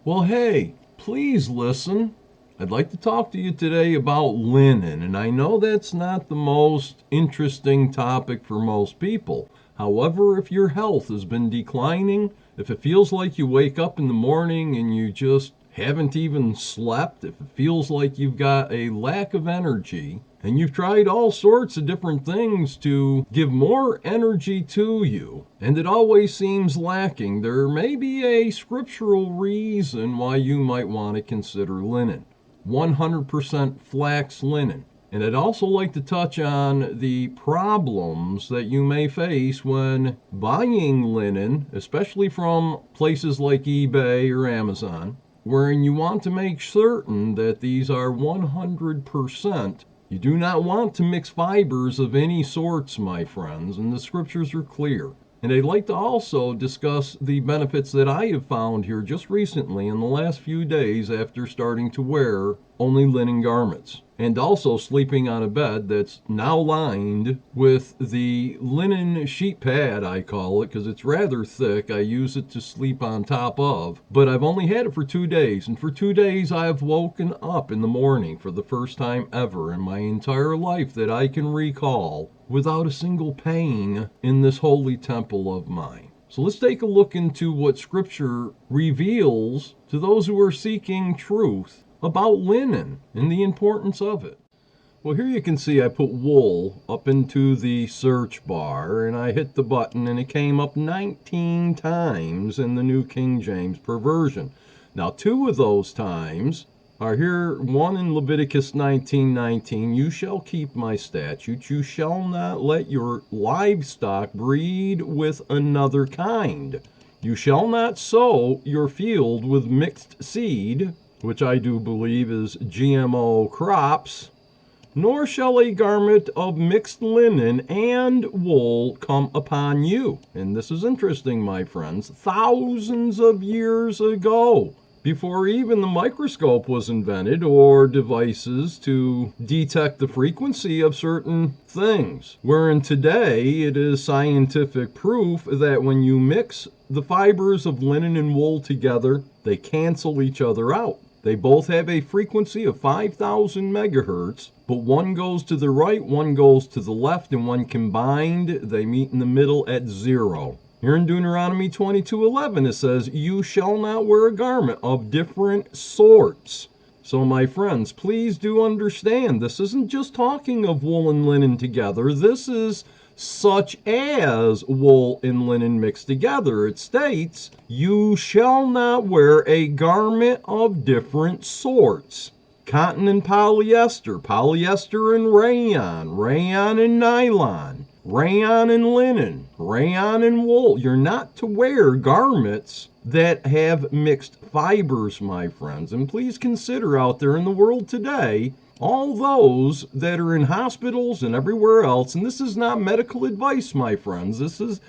Well, hey, please listen. I'd like to talk to you today about linen, and I know that's not the most interesting topic for most people. However, if your health has been declining, if it feels like you wake up in the morning and you just haven't even slept, if it feels like you've got a lack of energy, and you've tried all sorts of different things to give more energy to you, and it always seems lacking, there may be a scriptural reason why you might want to consider linen. 100% flax linen. And I'd also like to touch on the problems that you may face when buying linen, especially from places like eBay or Amazon, wherein you want to make certain that these are 100%. You do not want to mix fibers of any sorts, my friends, and the scriptures are clear. And I'd like to also discuss the benefits that I have found here just recently in the last few days after starting to wear only linen garments. And also sleeping on a bed that's now lined with the linen sheet pad, I call it, because it's rather thick. I use it to sleep on top of. But I've only had it for 2 days. And for 2 days, I have woken up in the morning for the first time ever in my entire life that I can recall without a single pain in this holy temple of mine. So let's take a look into what Scripture reveals to those who are seeking truth about linen and the importance of it. Well, here you can see I put wool up into the search bar and I hit the button and it came up 19 times in the New King James Version. Now, 2 of those times are here, one in Leviticus 19:19, you shall keep my statutes, you shall not let your livestock breed with another kind. You shall not sow your field with mixed seed, which I do believe is GMO crops, nor shall a garment of mixed linen and wool come upon you. And this is interesting, my friends, thousands of years ago, before even the microscope was invented or devices to detect the frequency of certain things. Wherein today it is scientific proof that when you mix the fibers of linen and wool together, they cancel each other out. They both have a frequency of 5,000 megahertz, but one goes to the right, one goes to the left, and when combined, they meet in the middle at 0. Here in Deuteronomy 22:11, it says, you shall not wear a garment of different sorts. So my friends, please do understand, this isn't just talking of wool and linen together. This is such as wool and linen mixed together. It states, you shall not wear a garment of different sorts. Cotton and polyester, polyester and rayon, rayon and nylon, rayon and linen, rayon and wool. You're not to wear garments that have mixed fibers, my friends. And please consider out there in the world today, all those that are in hospitals and everywhere else, and this is not medical advice, my friends. This is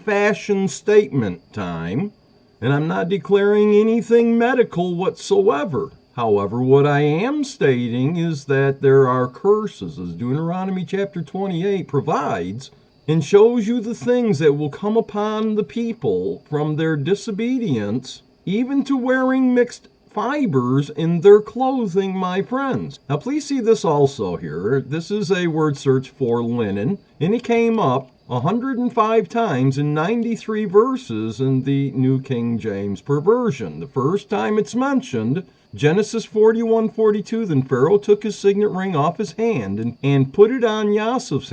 fashion statement time, and I'm not declaring anything medical whatsoever. However, what I am stating is that there are curses, as Deuteronomy chapter 28 provides, and shows you the things that will come upon the people from their disobedience, even to wearing mixed fibers in their clothing, my friends. Now, please see this also here. This is a word search for linen, and it came up 105 times in 93 verses in the New King James Version. The first time it's mentioned, Genesis 41:42, then Pharaoh took his signet ring off his hand and put it on Joseph's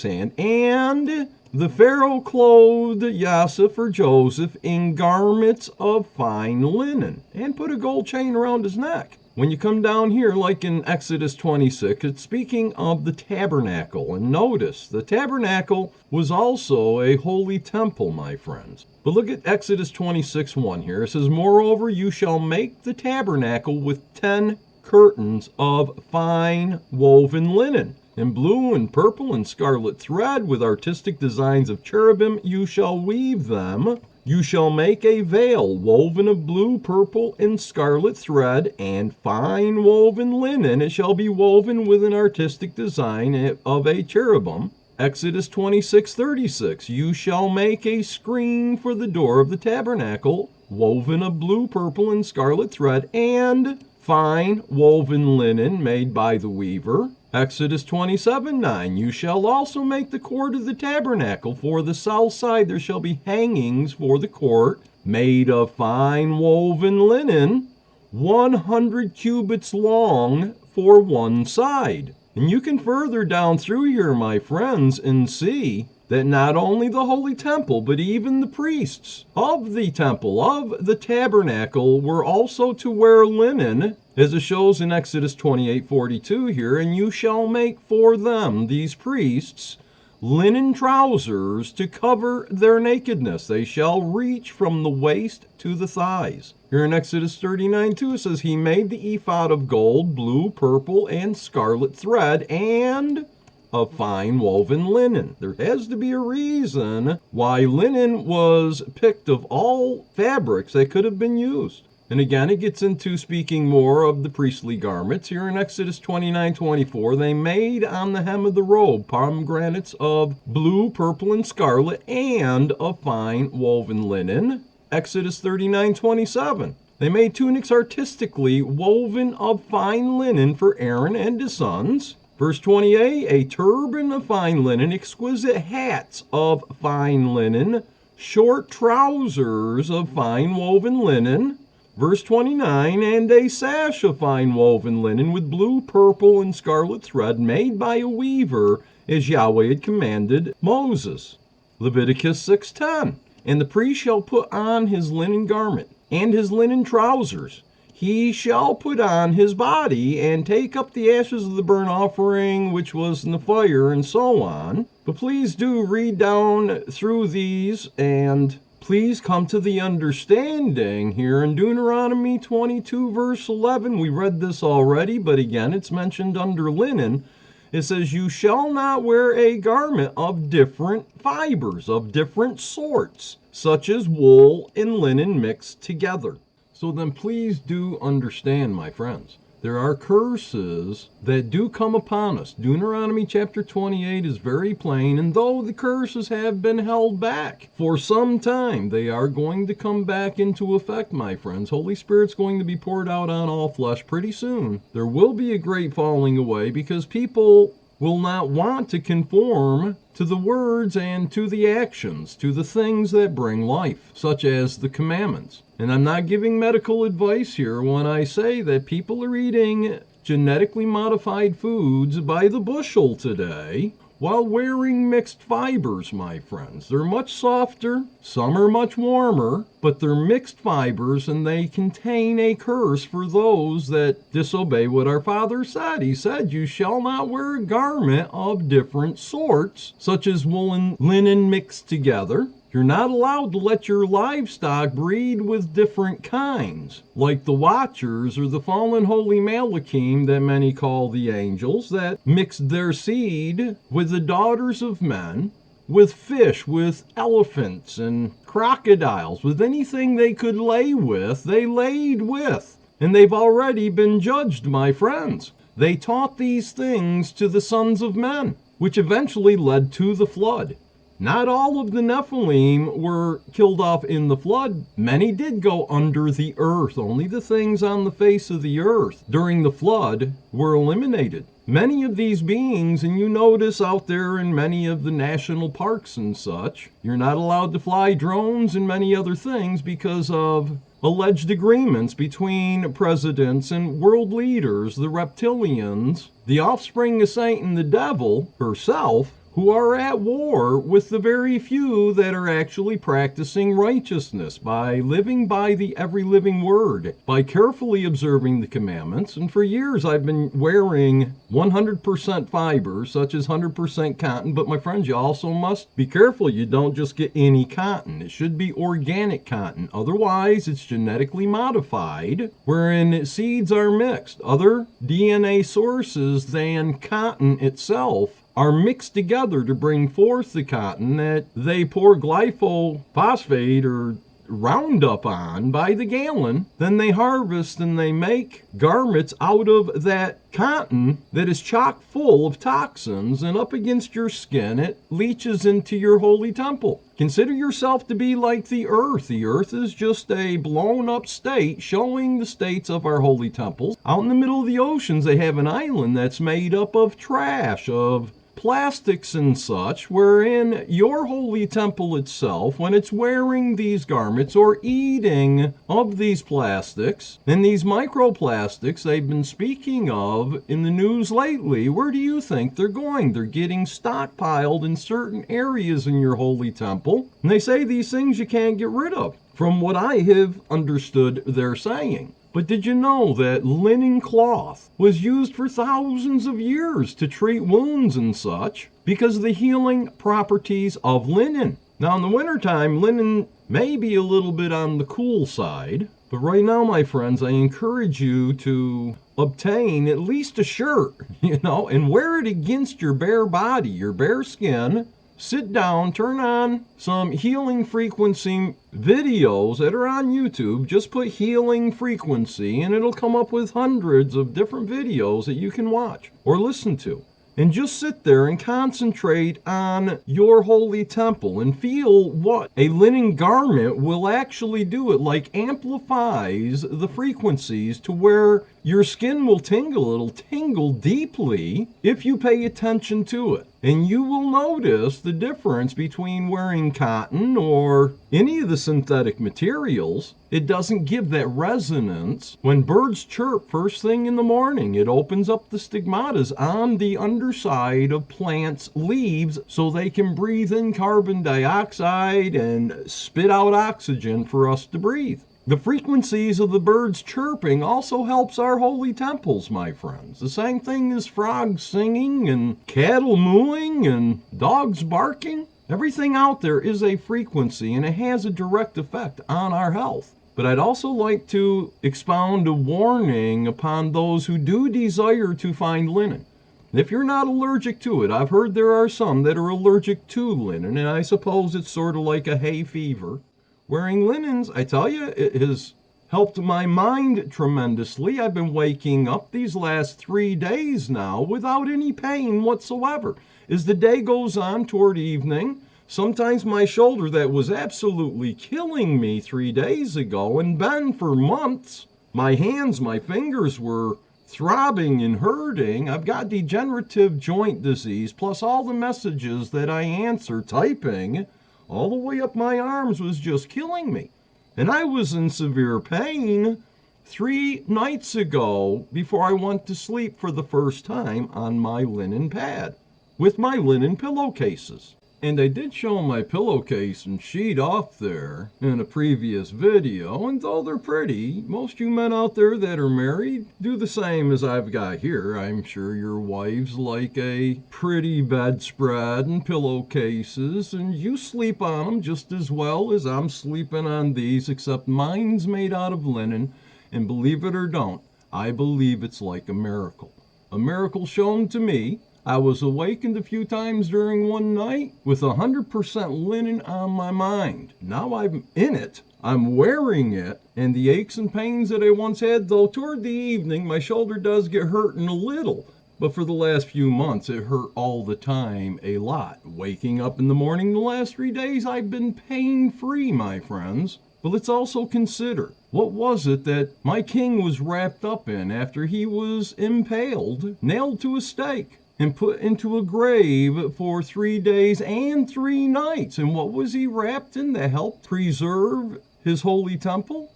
hand, and the Pharaoh clothed Joseph or Joseph in garments of fine linen and put a gold chain around his neck. When you come down here, like in Exodus 26, it's speaking of the tabernacle. And notice, the tabernacle was also a holy temple, my friends. But look at Exodus 26:1 here. It says, moreover, you shall make the tabernacle with 10 curtains of fine woven linen, in blue and purple and scarlet thread, with artistic designs of cherubim you shall weave them. You shall make a veil woven of blue, purple, and scarlet thread, and fine woven linen. It shall be woven with an artistic design of a cherubim. Exodus 26:36, you shall make a screen for the door of the tabernacle woven of blue, purple, and scarlet thread, and fine woven linen made by the weaver. Exodus 27:9, you shall also make the court of the tabernacle. For the south side there shall be hangings for the court, made of fine woven linen, 100 cubits long for one side. And you can further down through here, my friends, and see that not only the holy temple, but even the priests of the temple, of the tabernacle, were also to wear linen, as it shows in Exodus 28:42 here. And you shall make for them, these priests, linen trousers to cover their nakedness. They shall reach from the waist to the thighs. Here in Exodus 39:2 it says, he made the ephod of gold, blue, purple, and scarlet thread, and of fine woven linen. There has to be a reason why linen was picked of all fabrics that could have been used. And again, it gets into speaking more of the priestly garments. Here in Exodus 29:24, they made on the hem of the robe pomegranates of blue, purple, and scarlet, and of fine woven linen. Exodus 39:27, they made tunics artistically woven of fine linen for Aaron and his sons. Verse 28, a turban of fine linen, exquisite hats of fine linen, short trousers of fine woven linen. Verse 29, and a sash of fine woven linen with blue, purple, and scarlet thread, made by a weaver, as Yahweh had commanded Moses. Leviticus 6:10, and the priest shall put on his linen garment and his linen trousers. He shall put on his body and take up the ashes of the burnt offering which was in the fire, and so on. But please do read down through these, and please come to the understanding here in Deuteronomy 22 verse 11. We read this already, but again it's mentioned under linen. It says, you shall not wear a garment of different fibers, of different sorts, such as wool and linen mixed together. So then please do understand, my friends, there are curses that do come upon us. Deuteronomy chapter 28 is very plain, and though the curses have been held back for some time, they are going to come back into effect, my friends. Holy Spirit's going to be poured out on all flesh pretty soon. There will be a great falling away because people will not want to conform to the words and to the actions, to the things that bring life, such as the commandments. And I'm not giving medical advice here when I say that people are eating genetically modified foods by the bushel today while wearing mixed fibers, my friends. They're much softer, some are much warmer, but they're mixed fibers, and they contain a curse for those that disobey what our Father said. He said, you shall not wear a garment of different sorts, such as wool and linen mixed together. You're not allowed to let your livestock breed with different kinds, like the Watchers or the fallen holy Malachim that many call the angels, that mixed their seed with the daughters of men, with fish, with elephants and crocodiles, with anything they could lay with, they laid with. And they've already been judged, my friends. They taught these things to the sons of men, which eventually led to the flood. Not all of the Nephilim were killed off in the flood. Many did go under the earth. Only the things on the face of the earth during the flood were eliminated. Many of these beings, and you notice out there in many of the national parks and such, you're not allowed to fly drones and many other things because of alleged agreements between presidents and world leaders, the reptilians, the offspring of Satan, the devil herself, who are at war with the very few that are actually practicing righteousness by living by the every living word, by carefully observing the commandments. And for years I've been wearing 100% fibers, such as 100% cotton, but my friends, you also must be careful you don't just get any cotton. It should be organic cotton. Otherwise, it's genetically modified, wherein seeds are mixed. Other DNA sources than cotton itself are mixed together to bring forth the cotton that they pour glyphosate or Roundup on by the gallon. Then they harvest and they make garments out of that cotton that is chock full of toxins, and up against your skin it leaches into your holy temple. Consider yourself to be like the earth. The earth is just a blown up state showing the states of our holy temples. Out in the middle of the oceans they have an island that's made up of trash, of plastics and such, wherein your holy temple itself, when it's wearing these garments or eating of these plastics, and these microplastics they've been speaking of in the news lately, where do you think they're going? They're getting stockpiled in certain areas in your holy temple, and they say these things you can't get rid of, from what I have understood they're saying. But did you know that linen cloth was used for thousands of years to treat wounds and such because of the healing properties of linen? Now in the wintertime, linen may be a little bit on the cool side, but right now, my friends, I encourage you to obtain at least a shirt, and wear it against your bare body, your bare skin. Sit down, turn on some healing frequency videos that are on YouTube. Just put healing frequency and it'll come up with hundreds of different videos that you can watch or listen to. And just sit there and concentrate on your holy temple and feel what a linen garment will actually do. It like amplifies the frequencies to where your skin will tingle. It'll tingle deeply if you pay attention to it. And you will notice the difference between wearing cotton or any of the synthetic materials. It doesn't give that resonance. When birds chirp first thing in the morning, it opens up the stigmatas on the underside of plants' leaves so they can breathe in carbon dioxide and spit out oxygen for us to breathe. The frequencies of the birds chirping also helps our holy temples, my friends. The same thing as frogs singing and cattle mooing and dogs barking. Everything out there is a frequency and it has a direct effect on our health. But I'd also like to expound a warning upon those who do desire to find linen. If you're not allergic to it, I've heard there are some that are allergic to linen, and I suppose it's sort of like a hay fever. Wearing linens, I tell you, it has helped my mind tremendously. I've been waking up these last 3 days now without any pain whatsoever. As the day goes on toward evening, sometimes my shoulder that was absolutely killing me 3 days ago and been for months, my hands, my fingers were throbbing and hurting. I've got degenerative joint disease, plus all the messages that I answer typing all the way up my arms was just killing me. And I was in severe pain 3 nights ago before I went to sleep for the first time on my linen pad with my linen pillowcases. And I did show my pillowcase and sheet off there in a previous video, and though they're pretty, most you men out there that are married do the same as I've got here. I'm sure your wives like a pretty bedspread and pillowcases, and you sleep on them just as well as I'm sleeping on these, except mine's made out of linen, and believe it or don't, I believe it's like a miracle. A miracle shown to me. I was awakened a few times during one night with 100% linen on my mind. Now I'm in it, I'm wearing it, and the aches and pains that I once had, though toward the evening my shoulder does get hurting a little, but for the last few months it hurt all the time a lot. Waking up in the morning the last 3 days I've been pain-free, my friends. But let's also consider, what was it that my king was wrapped up in after he was impaled, nailed to a stake, and put into a grave for 3 days and 3 nights. And what was he wrapped in that helped preserve his holy temple?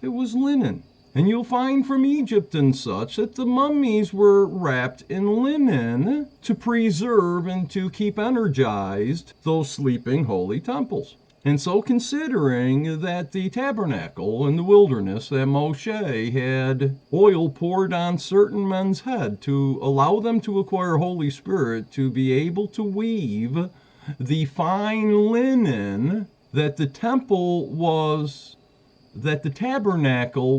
It was linen. And you'll find from Egypt and such that the mummies were wrapped in linen to preserve and to keep energized those sleeping holy temples. And so considering that the tabernacle in the wilderness, that Moshe had oil poured on certain men's head to allow them to acquire Holy Spirit, to be able to weave the fine linen that the tabernacle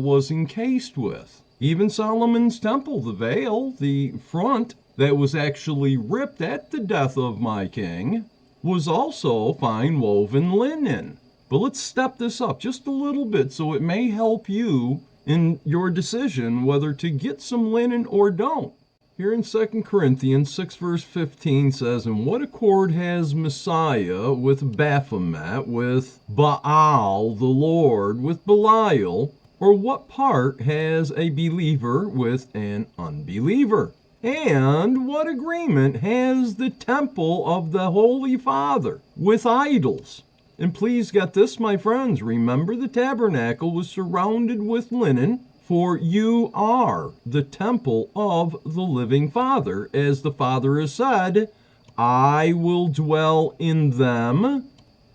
was encased with. Even Solomon's temple, the veil, the front that was actually ripped at the death of my king, was also fine woven linen. But let's step this up just a little bit so it may help you in your decision whether to get some linen or don't. Here in 2 Corinthians 6 verse 15 says, "And what accord has Messiah with Baphomet, with Baal the Lord, with Belial? Or what part has a believer with an unbeliever? And what agreement has the temple of the Holy Father with idols?" And please get this, my friends. Remember, the tabernacle was surrounded with linen, for you are the temple of the living Father. As the Father has said, "I will dwell in them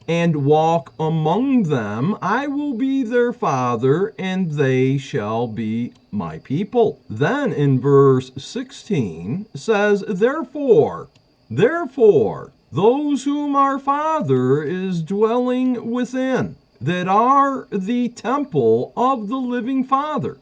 and walk among them. I will be their Father, and they shall be my people." Then in verse 16 says, Therefore, those whom our Father is dwelling within, that are the temple of the living Father.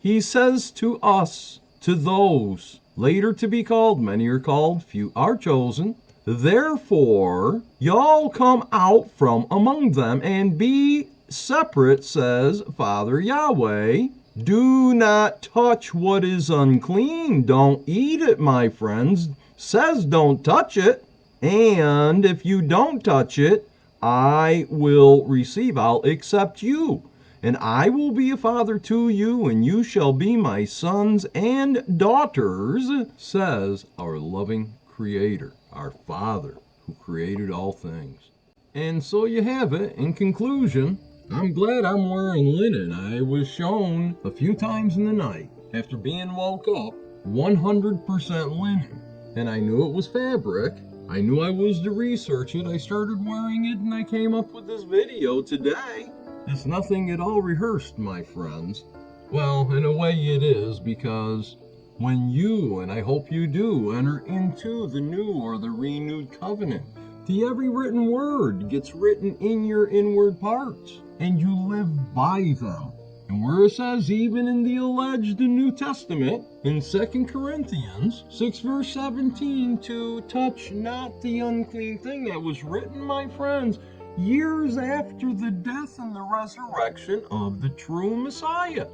He says to us, to those later to be called, many are called, few are chosen, "Therefore, y'all come out from among them and be separate, says Father Yahweh. Do not touch what is unclean. Don't eat it," my friends. Says don't touch it. "And if you don't touch it, I will receive, I'll accept you. And I will be a father to you, and you shall be my sons and daughters," says our loving Creator, our Father, who created all things. And so you have it. In conclusion, I'm glad I'm wearing linen. I was shown a few times in the night, after being woke up, 100% linen. And I knew it was fabric. I knew I was to research it. I started wearing it, and I came up with this video today. It's nothing at all rehearsed, my friends. Well, in a way it is, because when you, and I hope you do, enter into the new or the renewed covenant, the every written word gets written in your inward parts, and you live by them. And where it says, even in the alleged New Testament, in 2 Corinthians 6 verse 17, to touch not the unclean thing, that was written, my friends, years after the death and the resurrection of the true Messiah.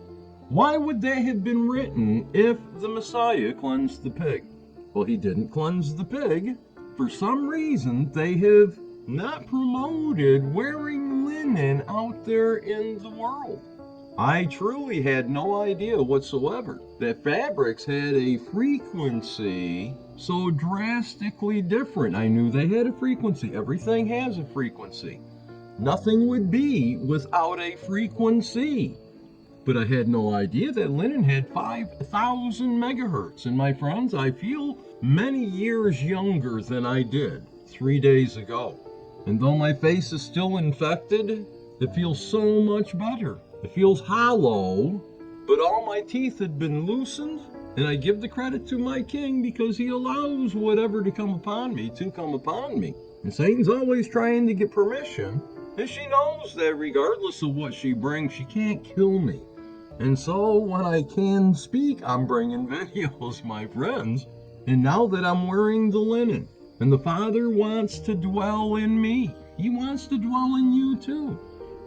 Why would that have been written if the Messiah cleansed the pig? Well, he didn't cleanse the pig. For some reason, they have not promoted wearing linen out there in the world. I truly had no idea whatsoever that fabrics had a frequency so drastically different. I knew they had a frequency. Everything has a frequency. Nothing would be without a frequency. But I had no idea that linen had 5,000 megahertz. And my friends, I feel many years younger than I did 3 days ago. And though my face is still infected, it feels so much better. It feels hollow, but all my teeth had been loosened, and I give the credit to my King because he allows whatever to come upon me to come upon me. And Satan's always trying to get permission, and she knows that regardless of what she brings, she can't kill me. And so when I can speak, I'm bringing videos, my friends. And now that I'm wearing the linen, and the Father wants to dwell in me, he wants to dwell in you too.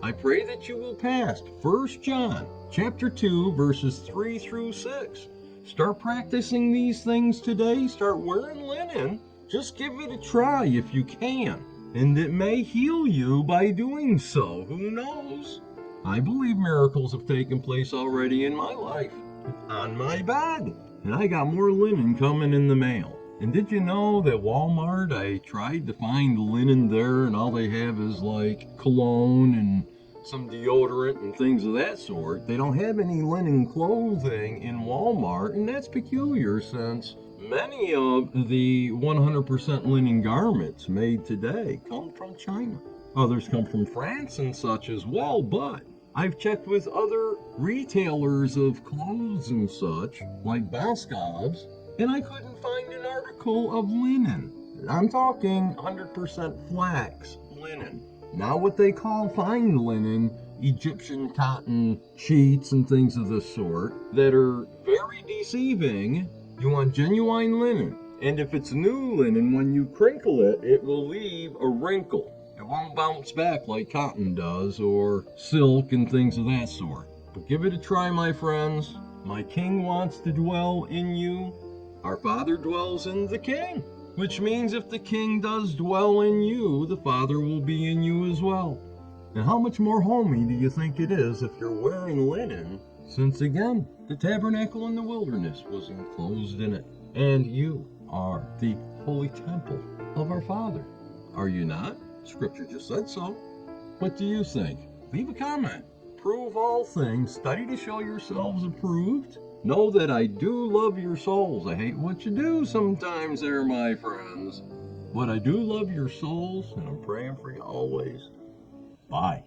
I pray that you will pass 1 John chapter 2 verses 3 through 6. Start practicing these things today. Start wearing linen. Just give it a try if you can. And it may heal you by doing so. Who knows? I believe miracles have taken place already in my life. On my bed. And I got more linen coming in the mail. And did you know that Walmart, I tried to find linen there, and all they have is like cologne and some deodorant and things of that sort. They don't have any linen clothing in Walmart, and that's peculiar since many of the 100% linen garments made today come from China. Others come from France and such as well, but I've checked with other retailers of clothes and such, like Bascob's, and I couldn't find an article of linen. I'm talking 100% flax linen. Not what they call fine linen, Egyptian cotton sheets and things of this sort that are very deceiving. You want genuine linen. And if it's new linen, when you crinkle it, it will leave a wrinkle. It won't bounce back like cotton does, or silk and things of that sort. But give it a try, my friends. My King wants to dwell in you. Our Father dwells in the King, which means if the King does dwell in you, the Father will be in you as well. And how much more homey do you think it is if you're wearing linen, since again, the tabernacle in the wilderness was enclosed in it, and you are the holy temple of our Father. Are you not? Scripture just said so. What do you think? Leave a comment. Prove all things. Study to show yourselves approved. Know that I do love your souls. I hate what you do sometimes there, my friends. But I do love your souls, and I'm praying for you always. Bye.